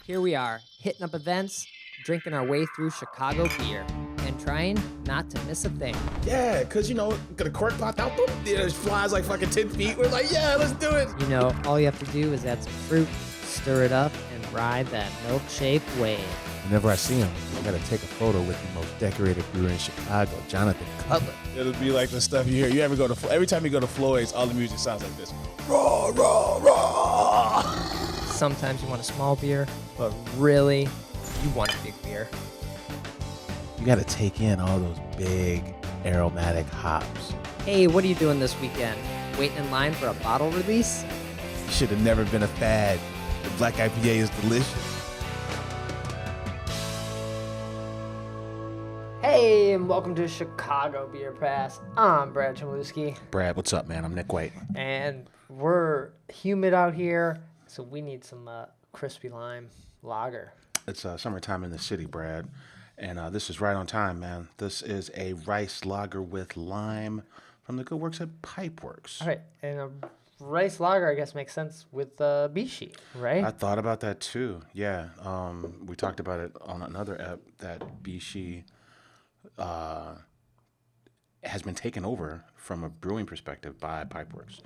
Here we are, hitting up events, drinking our way through Chicago beer, and trying not to miss a thing. Yeah, because, got a cork popped out, boom, it flies like fucking 10 feet. We're like, yeah, let's do it. You know, all you have to do is add some fruit, stir it up, and ride that milk-shaped wave. Whenever I see him, I gotta take a photo with the most decorated brewer in Chicago, Jonathan Cutler. It'll be like the stuff you hear. You ever go to, every time you go to Floyd's, all the music sounds like this. Raw, raw, raw. Sometimes you want a small beer, but really, you want a big beer. You gotta take in all those big aromatic hops. Hey, what are you doing this weekend? Waiting in line for a bottle release? You should have never been a fad. The black IPA is delicious. Hey, and welcome to Chicago Beer Pass. I'm Brad Chmielewski, Brad, what's up, man? I'm Nik White. and we're humid out here, so we need some crispy lime lager. It's summertime in the city, Brad, and this is right on time, man. This is a rice lager with lime from the good works at Pipeworks. All right, and a rice lager, I guess, makes sense with Bishi, right? I thought about that too. Yeah, we talked about it on another ep that Bishi has been taken over from a brewing perspective by Pipeworks.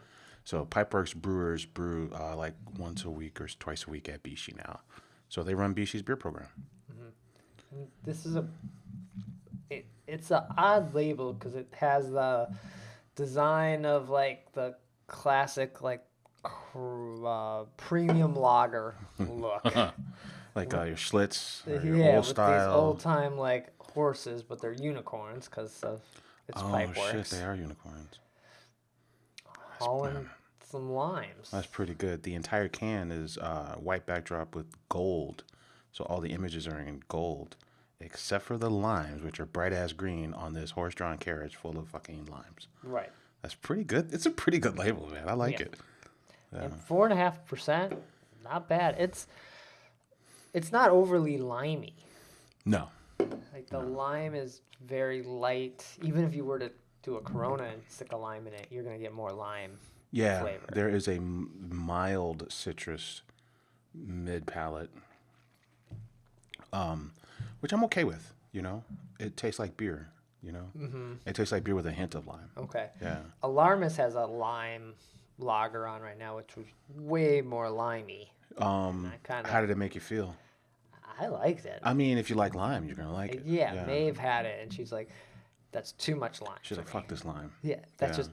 So Pipeworks brewers brew like once a week or twice a week at Bishi now. So they run Bishi's beer program. This is it's an odd label because it has the design of like the classic like premium lager look. Like your Schlitz, or your Yeah, old with style. these old time like horses, but they're unicorns because of its Oh Pipeworks. shit, they are unicorns. Hauling some limes. That's pretty good. The entire can is white backdrop with gold. So all the images are in gold, except for the limes, which are bright ass green on this horse-drawn carriage full of fucking limes. Right. That's pretty good. It's a pretty good label, man. I like Yeah. it. And 4.5%, not bad. It's not overly limey. No. Like the lime is very light. Even if you were to do a Corona and stick a lime in it, you're gonna get more lime Yeah, flavor. there is a mild citrus mid palate, which I'm okay with. It tastes like beer. It tastes like beer with a hint of lime. Okay. Yeah. Alarmus has a lime lager on right now, which was way more limey. How did it make you feel? I liked it. I mean, if you like lime, you're gonna like it. Yeah, Maeve had it, and she's like, "That's too much lime." She's like, "Fuck this lime." Yeah, that's Yeah.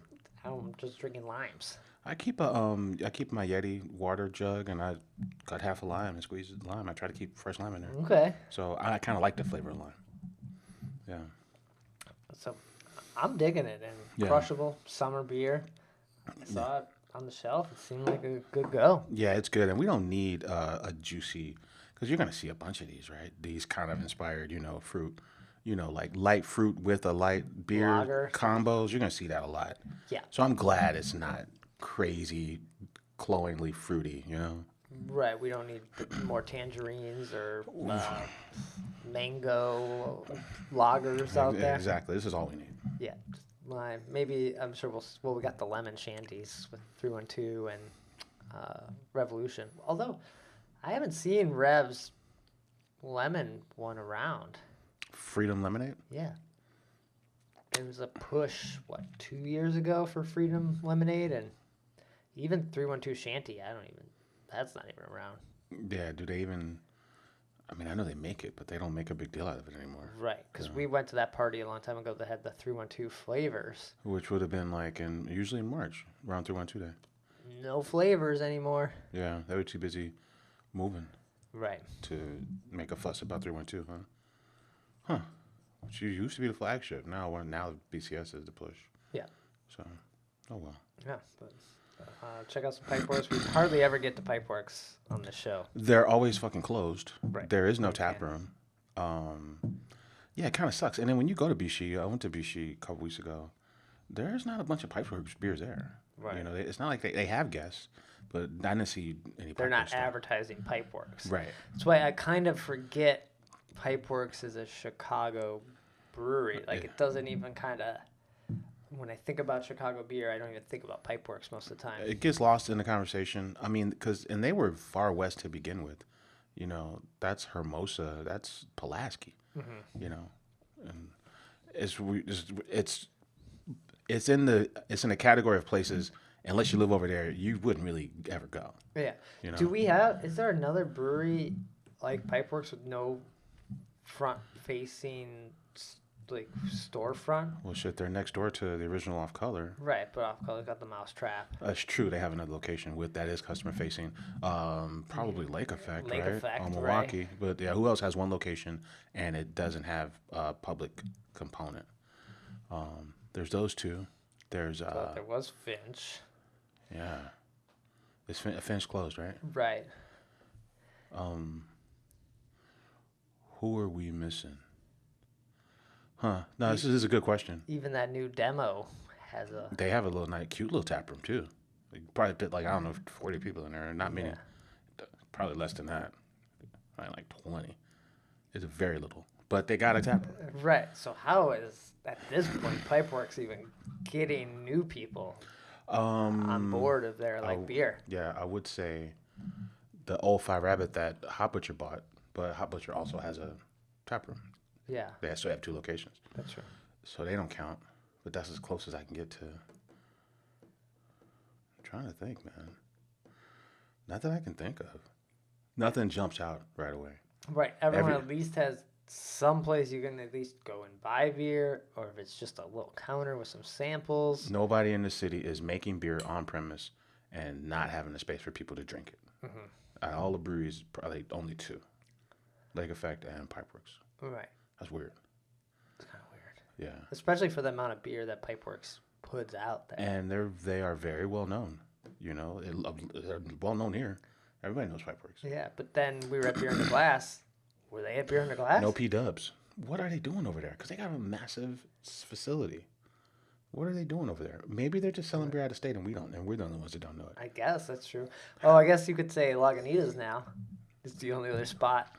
I'm just drinking limes. I keep my Yeti water jug, and I cut half a lime and squeeze the lime. I try to keep fresh lime in there. Okay. So I kind of like the flavor of lime. Yeah. So I'm digging it, and Yeah. crushable summer beer. I saw it on the shelf. It seemed like a good go. Yeah, it's good, and we don't need a juicy, because you're gonna see a bunch of these, right? These kind of inspired, fruit, like light fruit with a light beer Lager. combos. You're gonna see that a lot. Yeah. So I'm glad it's not crazy, cloyingly fruity. Right. We don't need more tangerines or mango lagers out there. Exactly. This is all we need. Yeah. Just lime. Maybe I'm sure we got the lemon shandies with 312 and Revolution. Although I haven't seen Rev's lemon one around. Freedom Lemonade. Yeah. There was a push, 2 years ago for Freedom Lemonade, and even 312 Shanty, that's not even around. Yeah. Do they even? I mean, I know they make it, but they don't make a big deal out of it anymore. Right, because we went to that party a long time ago that had the 312 flavors. Which would have been like usually in March, around 312 Day. No flavors anymore. Yeah, they were too busy moving Right. to make a fuss about 312, huh? Huh. Which used to be the flagship. Now BCS is the push. Yeah. So, oh well. Yeah, but check out some Pipeworks. We hardly ever get to Pipeworks on the show. They're always fucking closed. Right. There is no tap room. Yeah, it kind of sucks. And then when you go to Bishi, I went to Bishi a couple weeks ago. There's not a bunch of Pipeworks beers there. Right. It's not like they have guests, but I didn't see any. They're not Pipeworks stuff. advertising Pipeworks. Right. That's why I kind of forget Pipeworks is a Chicago brewery. Like, it doesn't even kind of... When I think about Chicago beer, I don't even think about Pipeworks most of the time. It gets lost in the conversation. I mean, and they were far west to begin with. You know, that's Hermosa. That's Pulaski. You know, and it's in the category of places. Unless you live over there, you wouldn't really ever go. Yeah. You know. Is there another brewery like Pipeworks with no front facing like storefront? Well, shit, they're next door to the original Off Color. Right, but Off Color got the mouse trap. That's true. They have another location that is customer facing. Probably Lake Effect, Lake right? Effect, On Milwaukee. Right. But yeah, who else has one location and it doesn't have a public component? There's those two. There's there was Finch. Yeah. Is Finch closed, right? Right. Who are we missing? Huh. No, this is a good question. Even that new demo has a... They have a cute little tap room, too. Probably fit, I don't know, 40 people in there. Not many. Yeah. Probably less than that. Probably like 20. It's very little. But they got a tap room. Right. So how is, at this point, Pipeworks even getting new people on board of their beer? Yeah, I would say the old Fire Rabbit that Hot Butcher bought, but Hot Butcher also has a tap room. Yeah. They still have 2 locations. That's true. So they don't count, but that's as close as I can get to. I'm trying to think, man. Not that I can think of. Nothing jumps out right away. Right. Everyone at least has some place you can at least go and buy beer, or if it's just a little counter with some samples. Nobody in the city is making beer on premise and not having a space for people to drink it. At all the breweries, probably only 2. Lake Effect and Pipeworks. Right. That's weird. It's kind of weird. Yeah. Especially for the amount of beer that Pipeworks puts out there. And they are very well known. You know, they're well known here. Everybody knows Pipeworks. Yeah, but then we were at Beer in the Glass. Were they at Beer in the Glass? No P-dubs. What are they doing over there? Because they got a massive facility. What are they doing over there? Maybe they're just selling beer out of state and we're the only ones that don't know it. I guess that's true. Oh, I guess you could say Lagunitas now is the only other spot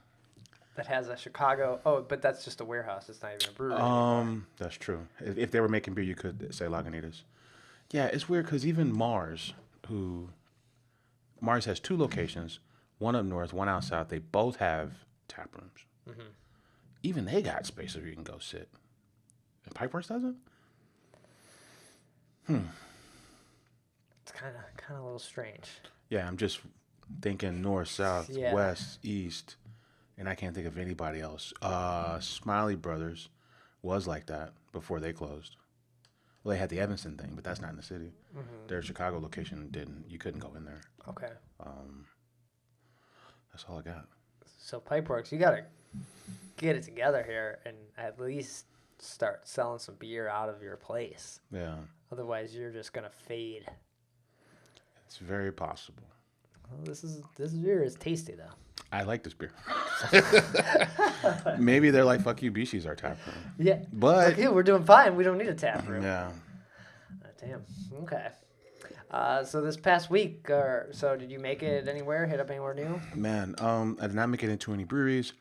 that has a Chicago. Oh, but that's just a warehouse. It's not even a brewery anymore. That's true. If they were making beer, you could say Lagunitas. Yeah, it's weird because even Mars has 2 locations, one up north, one out south. They both have tap rooms. Even they got space where you can go sit. And Pipeworks doesn't? It's kind of a little strange. Yeah, I'm just thinking north, south, Yeah. west, east, and I can't think of anybody else. Smiley Brothers was like that before they closed. Well, they had the Evanston thing, but that's not in the city. Their Chicago location didn't. You couldn't go in there. Okay. That's all I got. So Pipeworks, you got to get it together here and at least start selling some beer out of your place. Yeah. Otherwise, you're just going to fade. It's very possible. Well, this beer is tasty, though. I like this beer. Maybe they're like, fuck you, Bishi's our tap room. Yeah. But okay, we're doing fine. We don't need a tap room. Yeah. Damn. Okay. So this past week, did you make it anywhere? Hit up anywhere new? Man, I did not make it into any breweries.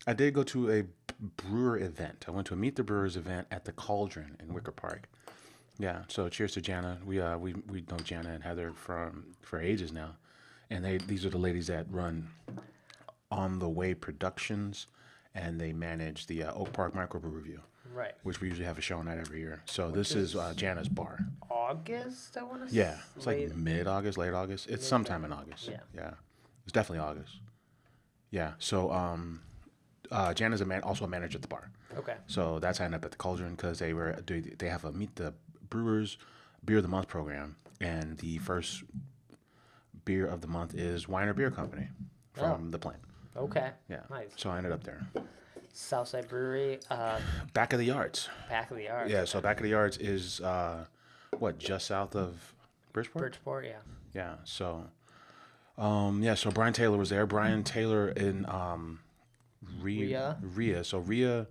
I did go to a brewer event. I went to a Meet the Brewers event at the Cauldron in Wicker Park. Yeah, so cheers to Jana. We know Jana and Heather for ages now, and these are the ladies that run On the Way Productions, and they manage the Oak Park Microbrew Review, right? Which we usually have a show on that every year. So this is Jana's bar. August, I want to say. Yeah, it's like mid-August, late August. It's sometime in August. Yeah, it's definitely August. Yeah, so Jana's also a manager at the bar. Okay. So that's how I ended up at the Cauldron because they have a Meet the Brewers Beer of the Month program, and the first beer of the month is Weiner Beer Company from the plant. Okay. Yeah. Nice. So I ended up there. Southside Brewery. Back of the Yards. Back of the Yards. Yeah. So Back of the Yards is just south of Bridgeport. Bridgeport, yeah. Yeah. So, so Brian Taylor was there. Brian Taylor in Rhea. So Rhea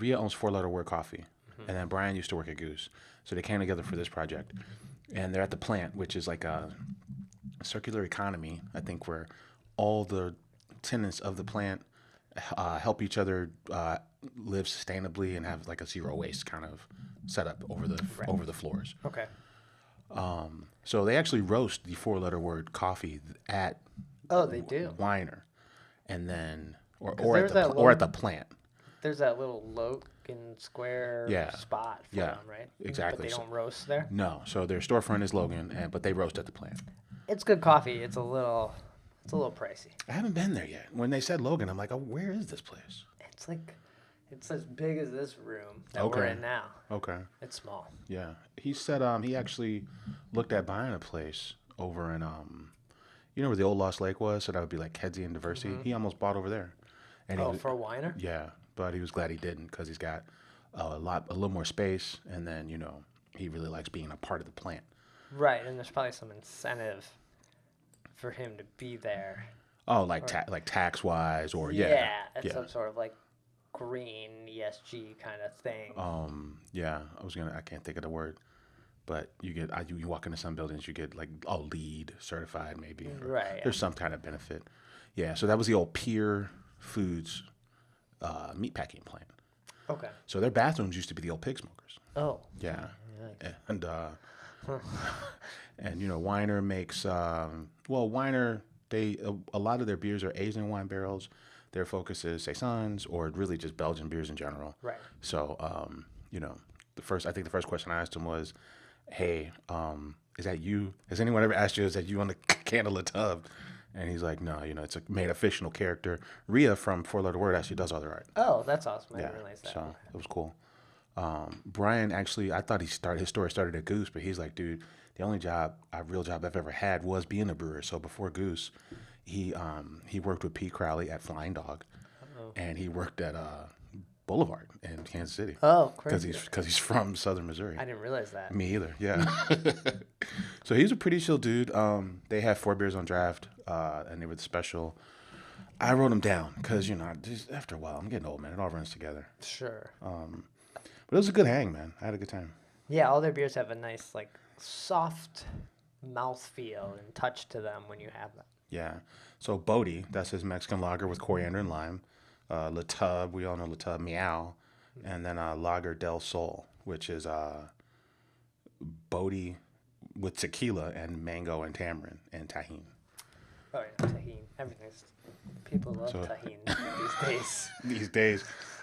owns 4 Letter Word Coffee, and then Brian used to work at Goose. So they came together for this project, and they're at the plant, which is like a circular economy, I think, where all the tenants of the plant help each other live sustainably and have like a zero waste kind of setup over the floors. Okay. So they actually roast the 4 Letter Word coffee at they do. Weiner. and then or there's that or at the plant. There's that little Logan Square spot for them, right? Exactly. But they don't roast there? No. So their storefront is Logan, but they roast at the plant. It's good coffee. It's a little pricey. I haven't been there yet. When they said Logan, I'm like, oh, where is this place? It's as big as this room that we're in now. Okay. It's small. Yeah. He said he actually looked at buying a place over in you know where the old Lost Lake was? So that would be like Kedzie and Diversity. Mm-hmm. He almost bought over there. And for a Weiner? Yeah, but he was glad he didn't because he's got a little more space, and then he really likes being a part of the plant. Right, and there's probably some incentive for him to be there. Oh, like tax wise, or Some sort of like green ESG kind of thing. I can't think of the word, but you walk into some buildings, you get like LEED certified maybe. Right. There's some kind of benefit. Yeah, so that was the old Pier Foods meatpacking plant. Okay. So their bathrooms used to be the old pig smokers. Oh. Yeah. And and Weiner makes Weiner, a lot of their beers are aged in wine barrels. Their focus is saisons or really just Belgian beers in general. Right. So the first question I asked him was, "Hey, is that you? Has anyone ever asked you, is that you on the can of La Tub?" And he's like, "No, it's a made a fictional character." Rhea from Four Letter Word actually does all the art. Oh, that's awesome. I didn't realize that. So it was cool. Brian actually, I thought his story started at Goose, but he's like, dude, the only real job I've ever had was being a brewer. So before Goose, he worked with Pete Crowley at Flying Dog, and he worked at Boulevard in Kansas City. Oh, crazy. Because he's from Southern Missouri. I didn't realize that. Me either. Yeah. So he's a pretty chill dude. They had 4 beers on draft, and they were the special. I wrote them down because just after a while, I'm getting old, man. It all runs together. Sure. But it was a good hang, man. I had a good time. Yeah, all their beers have a nice, like, soft mouthfeel and touch to them when you have them. Yeah. So Bodie, that's his Mexican lager with coriander and lime. La Tub, we all know La Tub, Meow. And then Lager del Sol, which is Bodie with tequila and mango and tamarind and tahini. Oh, yeah, tahini. People love tahini these days. These days.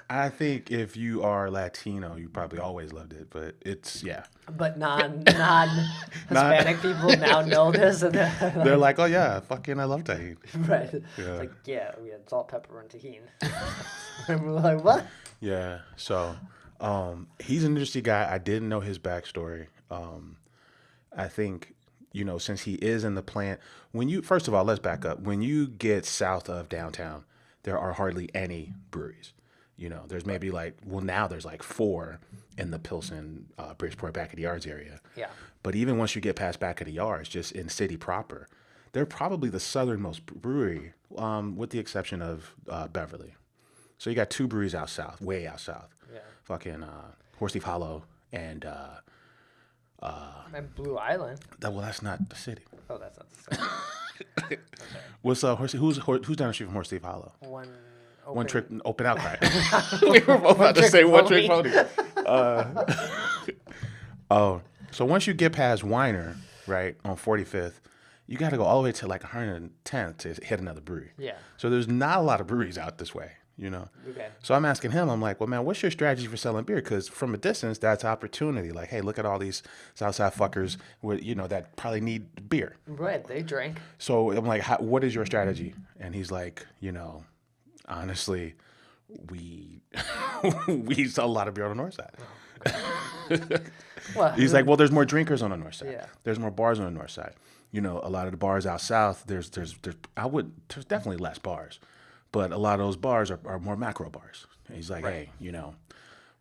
I think if you are Latino, you probably always loved it, but it's, yeah. But non-Hispanic people now know this. And they're like, oh, yeah, fucking I love tahini. Right. Yeah. It's like, yeah, we had salt, pepper, and tahini. And we're like, what? Yeah, so he's an interesting guy. I didn't know his backstory. I think, since he is in the plant, first of all, let's back up. When you get south of downtown, there are hardly any breweries. There's maybe now there's 4 in the Pilsen, Bridgeport, Back of the Yards area. Yeah. But even once you get past Back of the Yards, just in city proper, they're probably the southernmost brewery, with the exception of Beverly. So you got 2 breweries out south, way out south. Yeah. Fucking Horse Thief Hollow and Blue Island. That's not the city. Oh, that's not the city. Okay. What's who's down the street from Horse Thief Hollow? One trick open outcry. We were both about to say one trick pony. So once you get past Weiner, right, on 45th, you got to go all the way to 110th to hit another brewery. Yeah. So there's not a lot of breweries out this way, Okay. So I'm asking him, I'm like, well, man, what's your strategy for selling beer? Because from a distance, that's opportunity. Like, hey, look at all these Southside fuckers with, that probably need beer. Right. They drink. So I'm like, what is your strategy? And he's like, honestly, we sell a lot of beer on the north side. Well, he's like, well, there's more drinkers on the north side. Yeah. There's more bars on the north side. A lot of the bars out south, there's definitely less bars, but a lot of those bars are more macro bars. And he's like, right. Hey,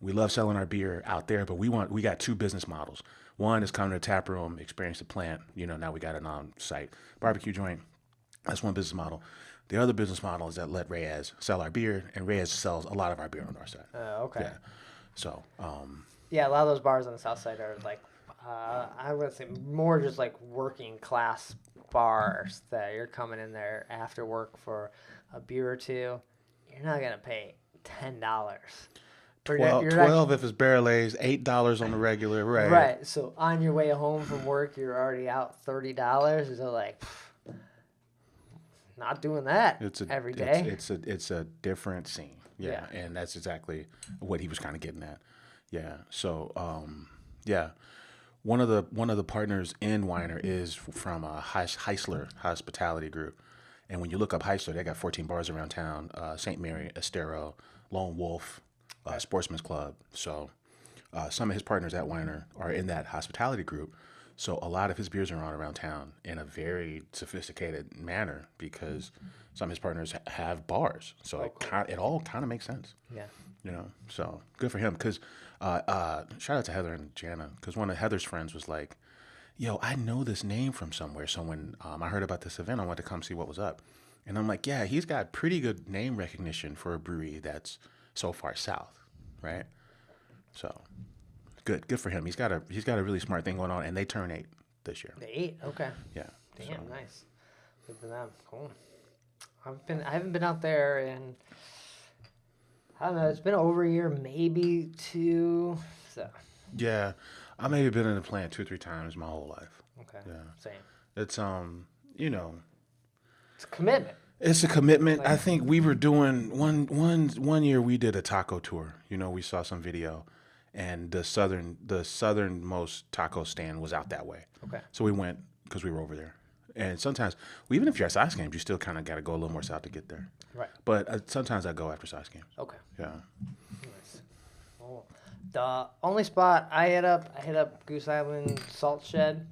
we love selling our beer out there, but we got 2 business models. One is come to the tap room, experience the plant. Now we got an on-site barbecue joint. That's one business model. The other business model is that let Reyes sell our beer, and Reyes sells a lot of our beer on the north side. Okay. Yeah. So. Yeah, a lot of those bars on the south side are I would say more just working class bars that you're coming in there after work for a beer or two. You're not gonna pay $10. 12 if it's barrel aged, $8 on the regular, right? Right. So on your way home from work, you're already out $30. So not doing that every day. It's a different scene. Yeah, Yeah. and that's exactly what he was kind of getting at. Yeah. So yeah, one of the partners in Weiner is from Heisler Hospitality Group, and when you look up Heisler, they got 14 bars around town: St. Mary, Estero, Lone Wolf, Sportsman's Club. So some of his partners at Weiner are in that hospitality group. So a lot of his beers are on around town in a very sophisticated manner because some of his partners have bars. So it all kind of makes sense. Yeah. So good for him. Because shout out to Heather and Jana, because one of Heather's friends was like, "Yo, I know this name from somewhere." So when I heard about this event, I wanted to come see what was up, and I'm like, "Yeah, he's got pretty good name recognition for a brewery that's so far south, right?" So good for him. He's got a really smart thing going on, and they turn 8 this year. The 8, okay. Yeah. Damn, nice. Good for them. Cool. I haven't been out there in, I don't know, it's been over a year, maybe 2. So. Yeah, I maybe been in the plant 2 or 3 times my whole life. Okay. Yeah. Same. It's It's a commitment. It's a commitment. I think we were doing one year we did a taco tour. We saw some video, and the southernmost taco stand was out that way. Okay. So we went because we were over there. And sometimes, even if you're at size games, you still kind of got to go a little more south to get there. Right. But sometimes I go after size games. Okay. Yeah. Nice. Oh. The only spot I hit up Goose Island Salt Shed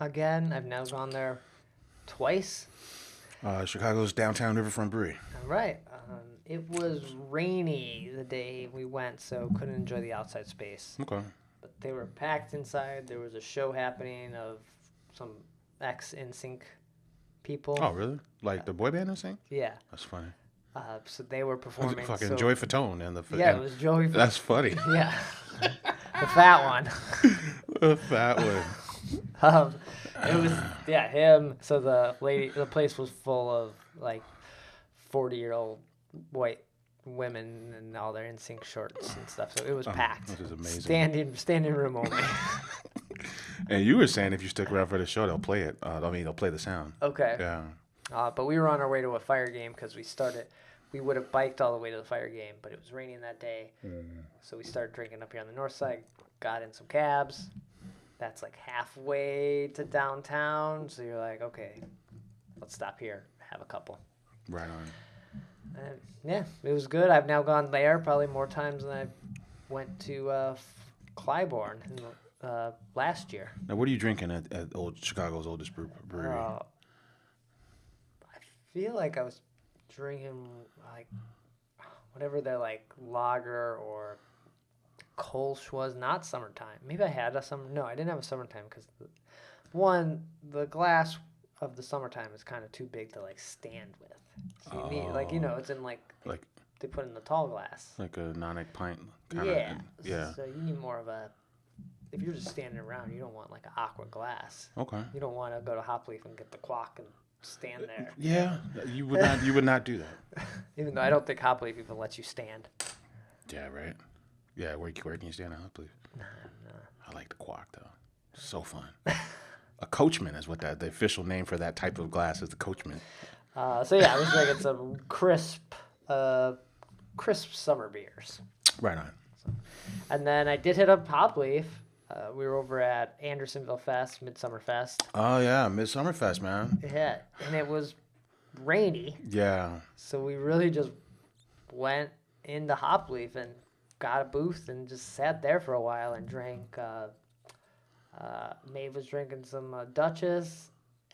again. I've now gone there twice. Chicago's downtown riverfront brewery. All right. It was rainy the day we went, so couldn't enjoy the outside space. Okay. But they were packed inside. There was a show happening of some ex-NSYNC people. Oh, really? Like the boy band NSYNC? Yeah. That's funny. So they were performing. Fucking Joey Fatone and the. Yeah, it was Joey. That's funny. Yeah. The fat one. The fat one. It was him. So the place was full of like 40-year-old white women and all their NSYNC shorts and stuff. So it was packed. Which is amazing. Standing room only. And you were saying if you stick around for the show, they'll play it. They'll play the sound. Okay. Yeah. But we were on our way to a fire game because we would have biked all the way to the fire game, but it was raining that day. So we started drinking up here on the north side, got in some cabs. That's like halfway to downtown. So you're like, okay, let's stop here, have a couple. Right on. And yeah, it was good. I've now gone there probably more times than I went to Clybourne last year. Now, what are you drinking at Chicago's oldest brewery? I feel like I was drinking like whatever their like lager or Kolsch was, not summertime. Maybe I had a summer. No, I didn't have a summertime because the glass of the summertime is kind of too big to like stand with. So you need it's in like they put in the tall glass. Like a Nonic pint kind of. Yeah. So you need more of a. If you're just standing around, you don't want like an aqua glass. Okay. You don't want to go to Hopleaf and get the quack and stand there. Yeah, you would not. You would not do that. Even though I don't think Hopleaf even lets you stand. Yeah. Right. Yeah. Where can you stand at Hopleaf? No. I like the quack though. So fun. A Coachman is what the official name for that type of glass is. The Coachman. I was drinking some crisp summer beers. Right on. And then I did hit up Hopleaf. We were over at Andersonville Fest, Midsummer Fest. Oh yeah, Midsummer Fest, man. Yeah, and it was rainy. Yeah. So we really just went into Hopleaf and got a booth and just sat there for a while and drank. Maeve was drinking some Duchess,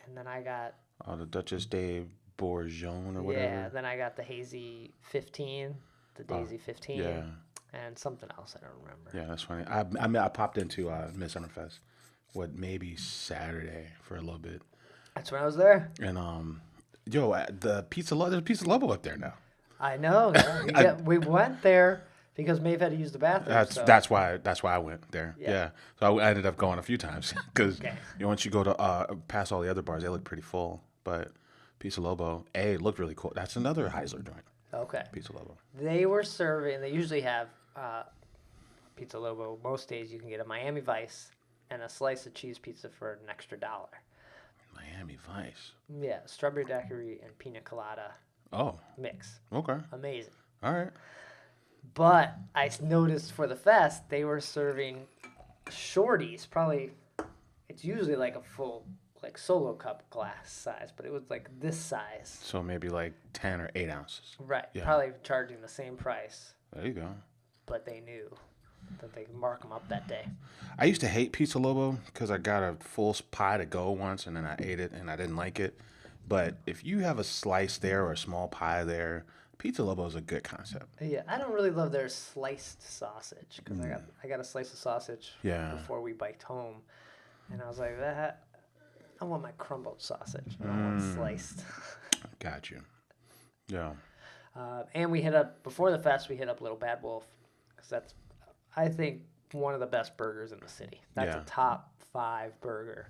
and then I got. Oh, the Duchess de Bourgogne or whatever. Yeah, then I got the Hazy 15, the Daisy 15. Yeah. And something else I don't remember. Yeah, that's funny. I popped into Midsummer Fest, maybe Saturday for a little bit. That's when I was there. And there's a Pizza Lobo up there now. I know. We went there because Maeve had to use the bathroom. That's why I went there. Yeah. So I ended up going a few times because once you go to past all the other bars, they look pretty full. But Pizza Lobo, looked really cool. That's another Heisler joint. Okay. Pizza Lobo. They were serving. They usually have Pizza Lobo. Most days you can get a Miami Vice and a slice of cheese pizza for an extra $1. Miami Vice. Yeah, strawberry daiquiri and pina colada Oh, mix. okay. Amazing. All right. But I noticed for the fest, they were serving shorties. Probably, it's usually like a full, like solo cup glass size, but it was like this size. So maybe like 10 or 8 ounces. Right. Yeah. Probably charging the same price, There you go. but they knew that they could mark them up that day. I used to hate Pizza Lobo because I got a full pie to go once and then I ate it and I didn't like it. But if you have a slice there or a small pie there, Pizza Lobo is a good concept. Yeah, I don't really love their sliced sausage because I got a slice of sausage Yeah. before we biked home, and I was like, that I want my crumbled sausage. I don't want sliced. Got you. Yeah. And we hit up before the fest. We hit up Little Bad Wolf because that's, I think, one of the best burgers in the city. That's Yeah. a top 5 burger.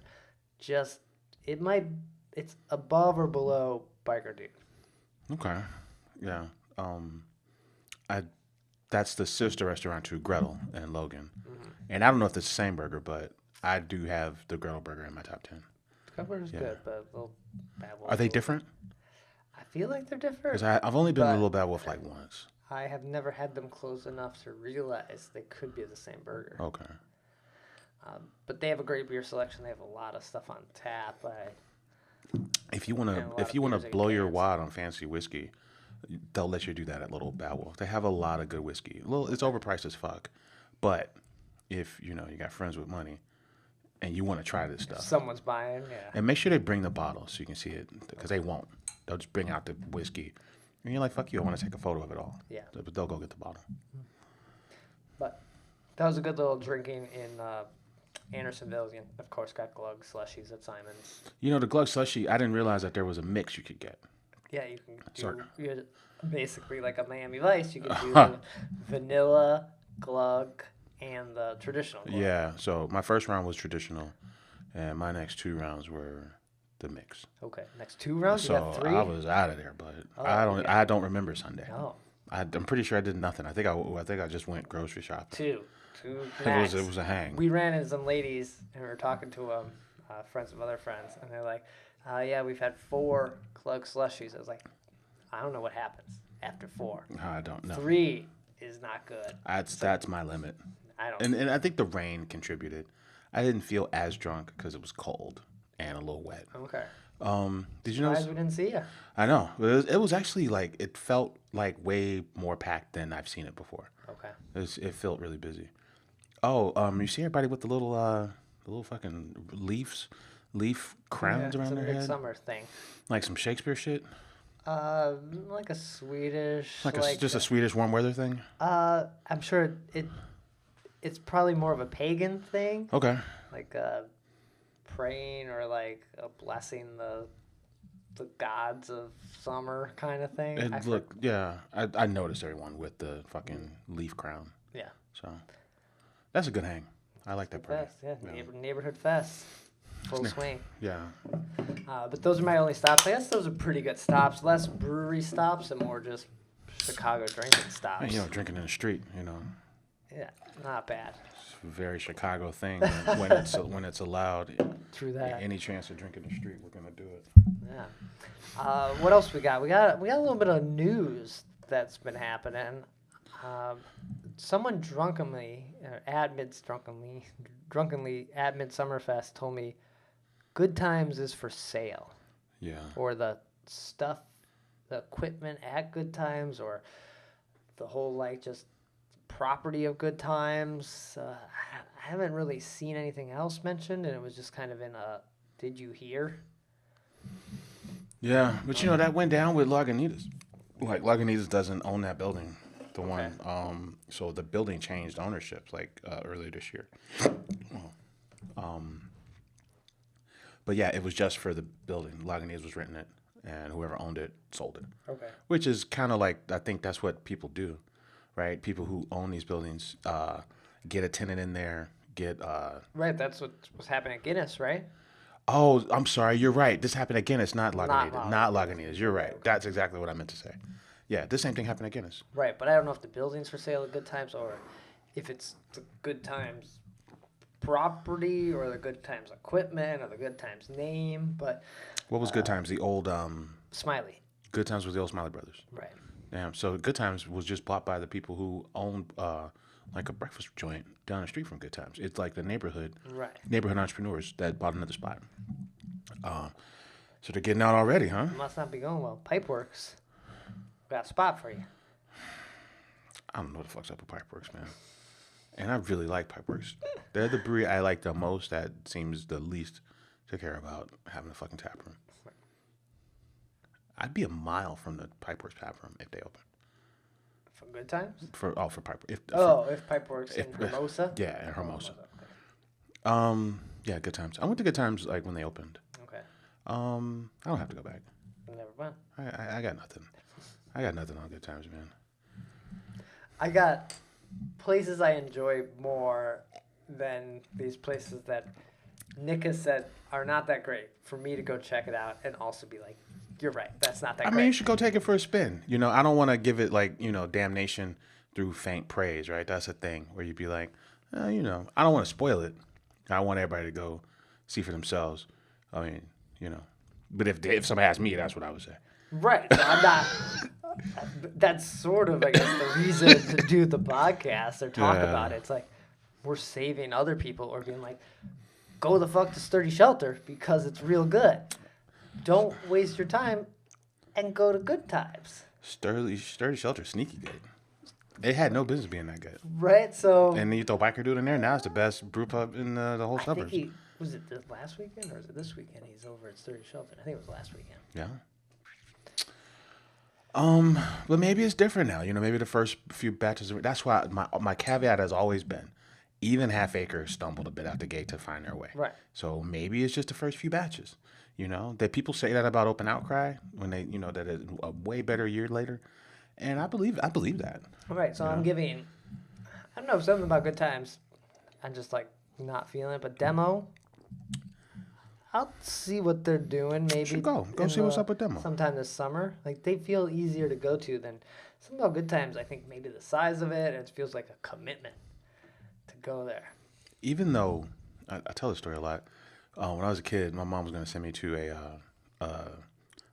Just it's above or below Biker Dude. Okay. Yeah. That's the sister restaurant to Gretel and Logan. Mm-hmm. And I don't know if it's the same burger, but I do have the Gretel burger in my top 10. The burger's Yeah. good, but Little Bad Wolf. Are they different? I feel like they're different. Because I've only been to But- Little Bad Wolf like once. I have never had them close enough to realize they could be the same burger. Okay. But they have a great beer selection. They have a lot of stuff on tap. If you And a want lot to, if of you want beers to in blow your cans. wad on fancy whiskey, they'll let you do that at Little Bad Wolf. They have a lot of good whiskey. It's overpriced as fuck, but if you got friends with money, and you want to try this stuff, Someone's buying, yeah. and make sure they bring the bottle so you can see it, because they won't. They'll just bring out the whiskey, and you're like, "Fuck you! I want to take a photo of it all." Yeah. But they'll go get the bottle. But that was a good little drinking in Andersonville. You, of course, got glug slushies at Simon's. The glug slushy. I didn't realize that there was a mix you could get. Yeah, you can do Sorry. you had basically like a Miami Vice. You can do the vanilla glug and the traditional glug. Yeah. So my first round was traditional, and my next 2 rounds were the mix. Okay, next 2 rounds. You So got 3. I was out of there, but Oh, I don't remember Sunday. Oh, I'm pretty sure I did nothing. I think I just went grocery shopping. 2 It max. was a hang. We ran into some ladies and we were talking to friends of other friends, and they're like, yeah, we've had 4 glug slushies. I was like, I don't know what happens after 4. I don't know. 3 is not good. That's my limit. I don't. And I think the rain contributed. I didn't feel as drunk because it was cold and a little wet. Okay. Did you Why notice? we didn't see you? I know. It was actually like, it felt like way more packed than I've seen it before. Okay. It felt really busy. Oh, you see everybody with the little fucking leaf crowns Yeah, around it's a their head? midsummer thing. Like some Shakespeare shit? Like a Swedish. Just a Swedish warm weather thing? I'm sure it's probably more of a pagan thing, Okay. like praying or like blessing the gods of summer kind of thing. And look, yeah, I noticed everyone with the fucking leaf crown. Yeah. So that's a good hang. I like that party. Fest, yeah. Neighborhood fest, full swing. Yeah. But those are my only stops. I guess those are pretty good stops. Less brewery stops and more just Chicago drinking stops. And, drinking in the street, Yeah, not bad. it's a very Chicago thing when it's allowed. True that. Any chance to drink in the street, we're gonna do it. Yeah. What else we got? We got a little bit of news that's been happening. Someone drunkenly at Midsummerfest told me Good Times is for sale, Yeah. or the equipment at Good Times, or the whole just property of Good Times. I haven't really seen anything else mentioned, and it was just kind of in a "Did you hear?" Yeah, but that went down with Lagunitas. Like Lagunitas doesn't own that building, the one. So the building changed ownerships earlier this year. But yeah, it was just for the building. Lagunitas was renting it, and whoever owned it sold it. Okay. Which is kind of like, I think that's what people do, right? People who own these buildings get a tenant in there, Right, that's what was happening at Guinness, right? Oh, I'm sorry. You're right. This happened at Guinness, not Lagunitas. Lagunitas. Not Lagunitas. You're right. That's exactly what I meant to say. Yeah, the same thing happened at Guinness. Right, but I don't know if the building's for sale at Good Times or if it's the Good Times property or the Good Times equipment or the Good Times name, but What was Good Times? The old Smiley. Good Times was the old Smiley Brothers. Right. Damn. So Good Times was just bought by the people who owned like a breakfast joint down the street from Good Times. It's like the neighborhood entrepreneurs that bought another spot. So they're getting out already, huh? Must not be going well. Pipeworks got a spot for you. I don't know what the fuck's up with Pipeworks, man. And I really like Pipeworks. They're the brewery I like the most that seems the least to care about having a fucking tap room. I'd be a mile from the Pipeworks tap room if they open. For Good Times? For Pipeworks. If Pipeworks in Hermosa? Yeah, in Hermosa. Okay. Yeah, Good Times. I went to Good Times like when they opened. Okay. I don't have to go back. Never mind. I got nothing. I got nothing on Good Times, man. I got places I enjoy more than these places that Nick has said are not that great for me to go check it out and also be like, you're right, that's not that great. I mean, you should go take it for a spin. You know, I don't want to give it like, damnation through faint praise, right? That's a thing where you'd be like, I don't want to spoil it. I want everybody to go see for themselves. I mean, but if somebody asked me, that's what I would say. Right. So I'm not. That's sort of, I guess, the reason to do the podcast or talk about it. It's like we're saving other people or being like, go the fuck to Sturdy Shelter because it's real good. Don't waste your time and go to Good Times. Sturdy Shelter, sneaky good. It had no business being that good. Right. So. And then you throw Biker Dude in there. Now it's the best brew pub in the whole suburbs. Was it this last weekend or is it this weekend? He's over at Sturdy Shelter. I think it was last weekend. Yeah. But maybe it's different now. Maybe the first few batches. That's why my caveat has always been, even Half Acre stumbled a bit out the gate to find their way. Right. So maybe it's just the first few batches. That people say that about Open Outcry when they, that it's a way better year later, and I believe that. All right. So I'm giving, I don't know, something about Good Times. I'm just like not feeling it, but Demo. I'll see what they're doing. Maybe should go see what's up with Demo sometime this summer. Like they feel easier to go to than some about Good Times. I think maybe the size of it, it feels like a commitment to go there. Even though I tell this story a lot, when I was a kid, my mom was going to send me to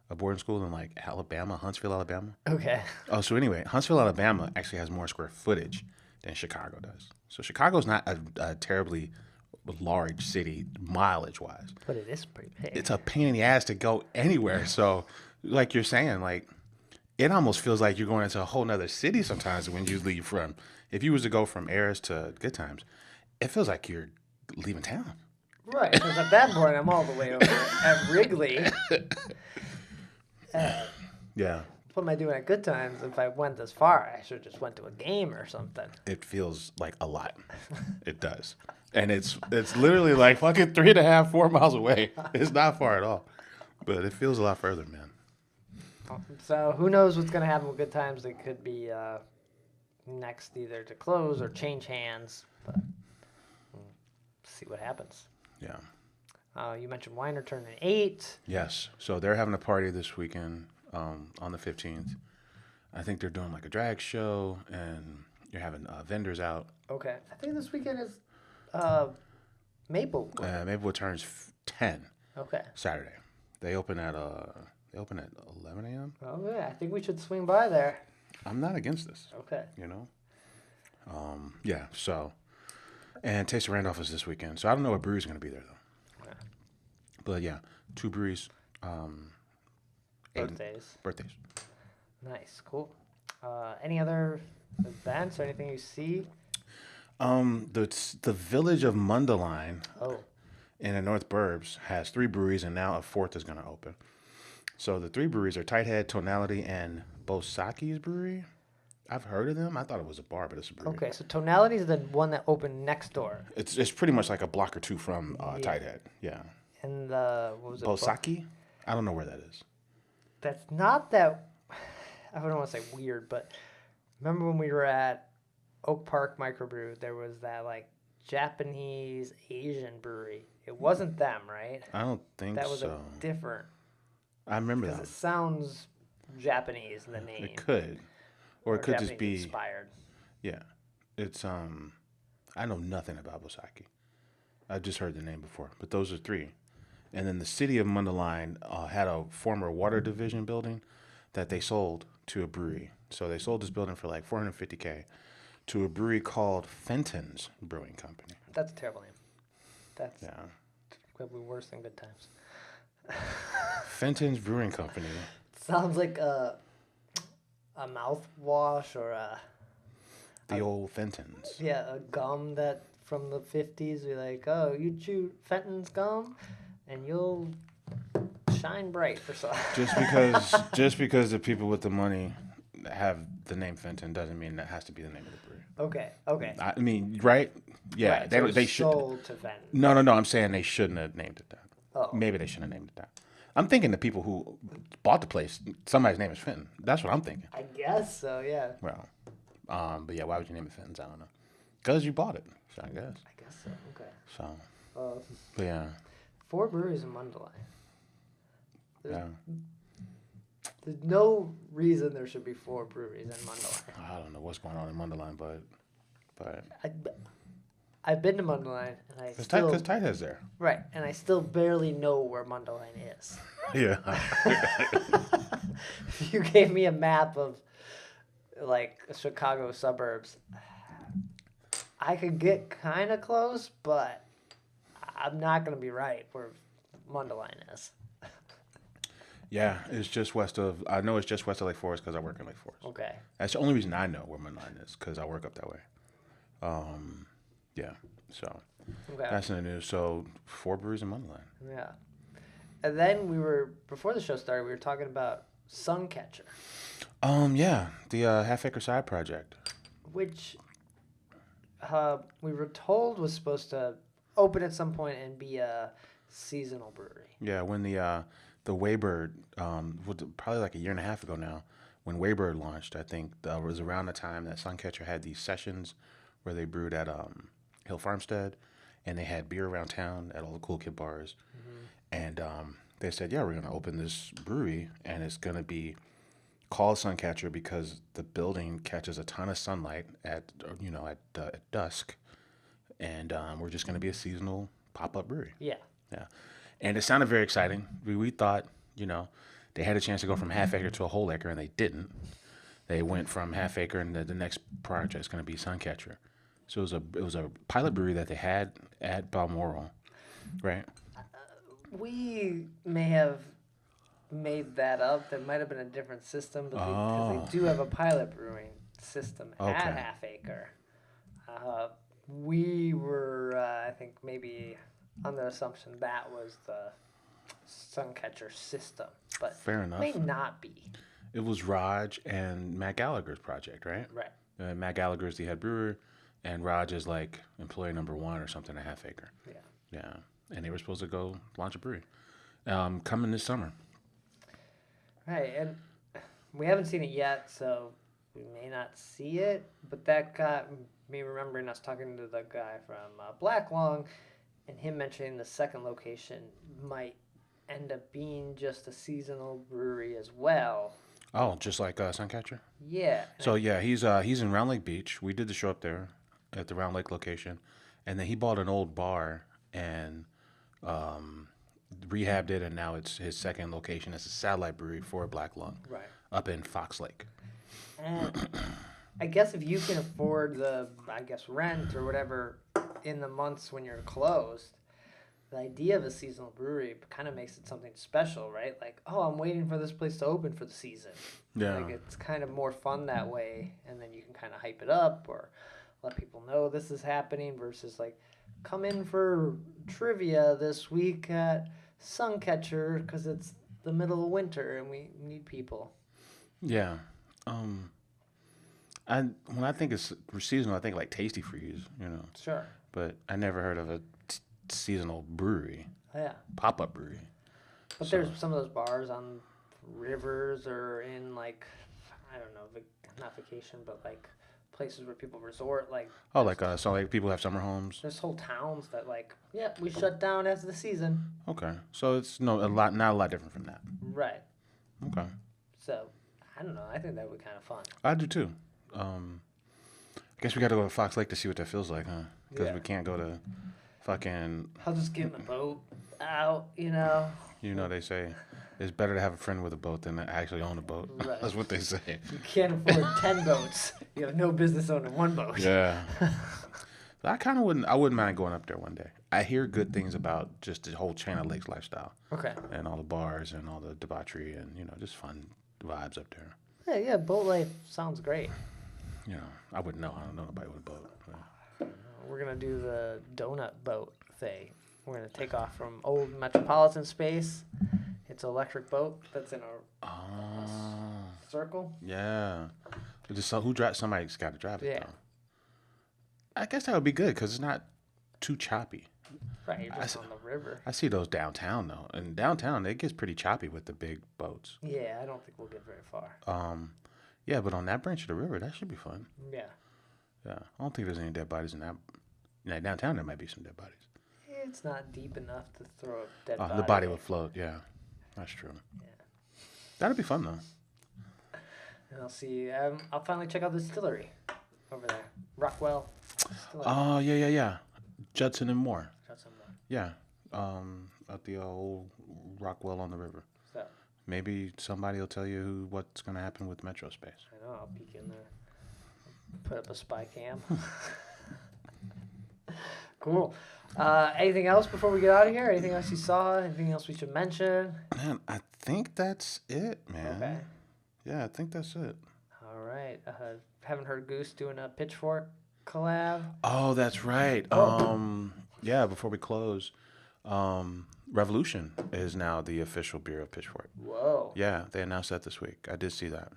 a boarding school in like Alabama, Huntsville, Alabama. Okay. Oh, so anyway, Huntsville, Alabama actually has more square footage than Chicago does. So Chicago's not a terribly large city mileage wise, but it is pretty big. It's a pain in the ass to go anywhere. So like you're saying, like it almost feels like you're going into a whole nother city sometimes when you leave from, if you was to go from Ayers to Good Times, it feels like you're leaving town. Right, because at that point I'm all the way over at Wrigley. Yeah. What am I doing at Good Times? If I went this far, I should have just went to a game or something. It feels like a lot. It does. And it's literally like fucking 3.5, 4 miles away. It's not far at all. But it feels a lot further, man. So who knows what's going to happen with Good Times. It could be next either to close or change hands. But we'll see what happens. Yeah. You mentioned Weiner turning 8. Yes. So they're having a party this weekend on the 15th. I think they're doing like a drag show and you're having vendors out. Okay. I think this weekend is Maplewood. Maplewood turns 10. Okay. Saturday. They open at 11 a.m. Oh yeah, I think we should swing by there. I'm not against this. Okay. Yeah. So, and Taste of Randolph is this weekend. So I don't know what breweries are going to be there though. Okay. But yeah, 2 breweries. Birthdays. Nice, cool. Any other events or anything you see? The village of Mundelein Oh. in the North Burbs has 3 breweries, and now a 4th is going to open. So the 3 breweries are Tighthead, Tonality, and Bosaki's Brewery. I've heard of them. I thought it was a bar, but it's a brewery. Okay, so Tonality is the one that opened next door. It's pretty much like a block or 2 from Tighthead. Yeah. And what was it? Bosaki? I don't know where that is. That's not that. I don't want to say weird, but remember when we were at Oak Park Microbrew, there was that like Japanese Asian brewery. It wasn't them, right? I don't think so. That was a different. I remember that. Because it sounds Japanese in the name. It could, or it could Japanese just be inspired. Yeah, it's I know nothing about Bosaki. I just heard the name before, but those are 3. And then the city of Mundelein had a former water division building that they sold to a brewery. So they sold this building for like $450K to a brewery called Fenton's Brewing Company. That's a terrible name. That's Yeah. probably worse than Good Times. Fenton's Brewing Company. Sounds like a mouthwash or The old Fenton's. a gum that from the 50s. You're like, oh, you chew Fenton's gum, and you'll shine bright for some. Just because the people with the money have the name Fenton doesn't mean that has to be the name of the brewery. Okay. I mean, right? Yeah, Right, they so they should. sold to Fenton. No. I'm saying they shouldn't have named it that. Oh. Maybe they shouldn't have named it that. I'm thinking the people who bought the place, somebody's name is Fenton. That's what I'm thinking. I guess so. Yeah. Well, but yeah, why would you name it Fenton's? I don't know. Because you bought it, so I guess. I guess so. Okay. So, but yeah. 4 breweries in Mundelein. Yeah. There's no reason there should be 4 breweries in Mundelein. I don't know what's going on in Mundelein, but I've been to Mundelein, and I because still Tighthead's there. right, and I still barely know where Mundelein is. Yeah. If you gave me a map of like Chicago suburbs, I could get kind of close, but I'm not gonna be right where Mundelein is. Yeah, it's just west of. I know it's just west of Lake Forest because I work in Lake Forest. Okay. That's the only reason I know where Mundelein is because I work up that way. Yeah. So Okay. that's in the news. So 4 breweries in Mundelein. Yeah. And then before the show started, we were talking about Suncatcher, Yeah, the Half Acre Side Project. which we were told was supposed to open at some point and be a seasonal brewery. Yeah, when the Waybird, probably like a year and a half ago now, when Waybird launched, I think that was around the time that Suncatcher had these sessions where they brewed at Hill Farmstead, and they had beer around town at all the cool kid bars. And they said, yeah, we're going to open this brewery, and it's going to be called Suncatcher because the building catches a ton of sunlight at dusk, and we're just going to be a seasonal pop-up brewery. Yeah. Yeah. And it sounded very exciting. We thought, they had a chance to go from half acre to a whole acre, and they didn't. They went from half acre, and the next project is going to be Suncatcher. So it was a pilot brewery that they had at Balmoral, right? We may have made that up. There might have been a different system, but because they do have a pilot brewing system at Half Acre. We were, I think, maybe on the assumption that was the Suncatcher system, but Fair enough. may not be. It was Raj and Matt Gallagher's project, right? Right. Matt Gallagher is the head brewer, and Raj is like employee number 1 or something at Half Acre. Yeah. Yeah. And they were supposed to go launch a brewery coming this summer. Right, and we haven't seen it yet, so we may not see it, but that got me remembering us talking to the guy from Black Lung, and him mentioning the second location might end up being just a seasonal brewery as well. Oh, just like Suncatcher? Yeah. So, yeah, he's in Round Lake Beach. We did the show up there at the Round Lake location. And then he bought an old bar and rehabbed it, and now it's his second location. It's a satellite brewery for Black Lung up in Fox Lake. And I guess if you can afford the, rent or whatever in the months when you're closed, the idea of a seasonal brewery kind of makes it something special, right? Like, oh, I'm waiting for this place to open for the season. Yeah. Like, it's kind of more fun that way, and then you can kind of hype it up or let people know this is happening versus, like, come in for trivia this week at Suncatcher because it's the middle of winter and we need people. Yeah. When I think it's seasonal, I think like Tasty Freeze, Sure. But I never heard of a seasonal brewery. Yeah. Pop-up brewery. But there's some of those bars on rivers or in, like, I don't know, not vacation, but, like, places where people resort. Like, so like people have summer homes. There's whole towns that, like, we shut down after the season. Okay. So it's not a lot different from that. Right. Okay. So, I don't know. I think that would be kind of fun. I do too. I guess we got to go to Fox Lake to see what that feels like, huh? Because we can't go to Fucking, I'll just get in the boat out, you know. they say it's better to have a friend with a boat than to actually own a boat. Right. That's what they say. You can't afford 10 boats. You have no business owning one boat. Yeah. I wouldn't mind going up there one day. I hear good things about just the whole Channel Lakes lifestyle. Okay. And all the bars and all the debauchery and, just fun vibes up there. Yeah, boat life sounds great. I wouldn't know. I don't know nobody with a boat. We're going to do the donut boat thing. We're going to take off from old Metropolitan Space. It's an electric boat that's in a circle. Yeah. Somebody's got to drive it, Yeah. though. I guess that would be good because it's not too choppy. Right, you're just on the river. I see those downtown, though. And downtown, it gets pretty choppy with the big boats. Yeah, I don't think we'll get very far. Yeah, but on that branch of the river, that should be fun. Yeah. Yeah. I don't think there's any dead bodies in that. Downtown, there might be some dead bodies. It's not deep enough to throw a dead body. The body would float, yeah. That's true. Yeah. That'd be fun, though. And I'll see. I'll finally check out the distillery over there. Rockwell Distillery. Oh, yeah. Judson and Moore. Judson Moore. Yeah. At the old Rockwell on the river. So, Maybe somebody will tell you what's going to happen with Metro Space. I know, I'll peek in there. Put up a spy cam. Cool. Anything else before we get out of here? Anything else you saw? Anything else we should mention? Man, I think that's it, man. Okay. Yeah, I think that's it. All right. Haven't heard Goose doing a Pitchfork collab. Oh, that's right. Yeah, before we close, Revolution is now the official beer of Pitchfork. Whoa. Yeah, they announced that this week. I did see that.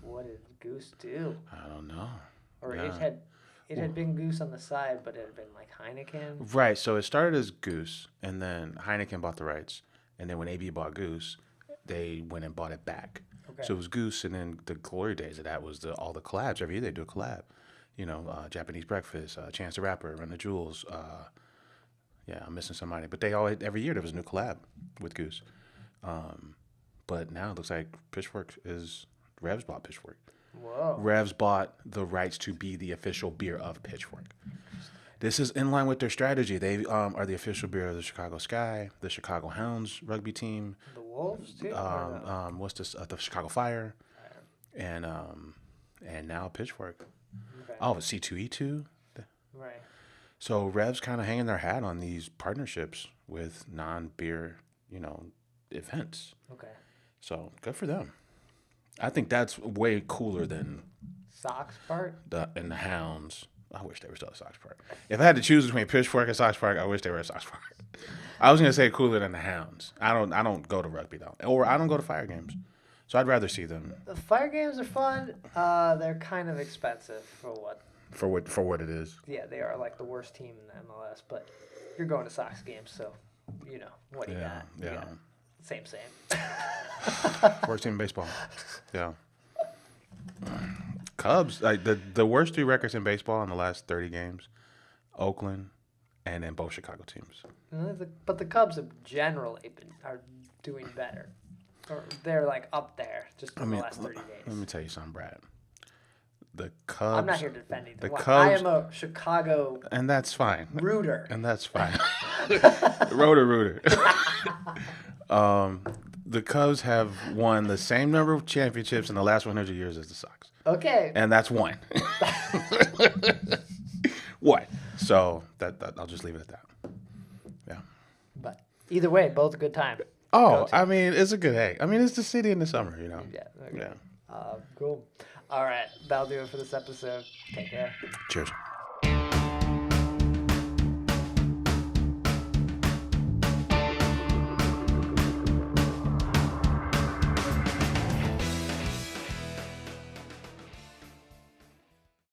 What did Goose do? I don't know. Or Yeah. it had been Goose on the side, but it had been like Heineken. Right, so it started as Goose, and then Heineken bought the rights, and then when AB bought Goose, they went and bought it back. Okay. So it was Goose, and then the glory days of that was all the collabs. Every year they do a collab. Japanese Breakfast, Chance the Rapper, Run the Jewels. Yeah, I'm missing somebody. But every year there was a new collab with Goose. But now it looks like Revs bought Pitchfork. Whoa. Revs bought the rights to be the official beer of Pitchfork. This is in line with their strategy. They are the official beer of the Chicago Sky, the Chicago Hounds rugby team. The Wolves too. What's this? The Chicago Fire, and now Pitchfork. Okay. Oh, C2E2. Right. So Revs kind of hanging their hat on these partnerships with non-beer, events. Okay. So good for them. I think that's way cooler than Sox part. the Hounds. I wish they were still a Sox Park. If I had to choose between Pitchfork and Sox Park, I wish they were a Sox Park. I was gonna say cooler than the Hounds. I don't go to rugby though, or I don't go to Fire games, so I'd rather see them The Fire games are fun. They're kind of expensive for what. for what it is. Yeah, they are like the worst team in the MLS, but you're going to Sox games, so what do you got? You got same. Worst team in baseball. Yeah. Cubs, like the worst three records in baseball in the last 30 games, Oakland, and then both Chicago teams. But the Cubs have generally are doing better. Or they're like up there just in the last 30 days. Let me tell you something, Brad. The Cubs. I'm not here defending them. The Cubs, I am a Chicago and that's fine. rooter. And that's fine. Rooter. The Cubs have won the same number of championships in the last 100 years as the Sox. Okay. And that's one. What? So that I'll just leave it at that. Yeah. But either way, both a good time. Oh, I mean, it's a good egg. I mean, it's the city in the summer, Yeah. Okay. Yeah. Cool. All right. That'll do it for this episode. Take care. Cheers.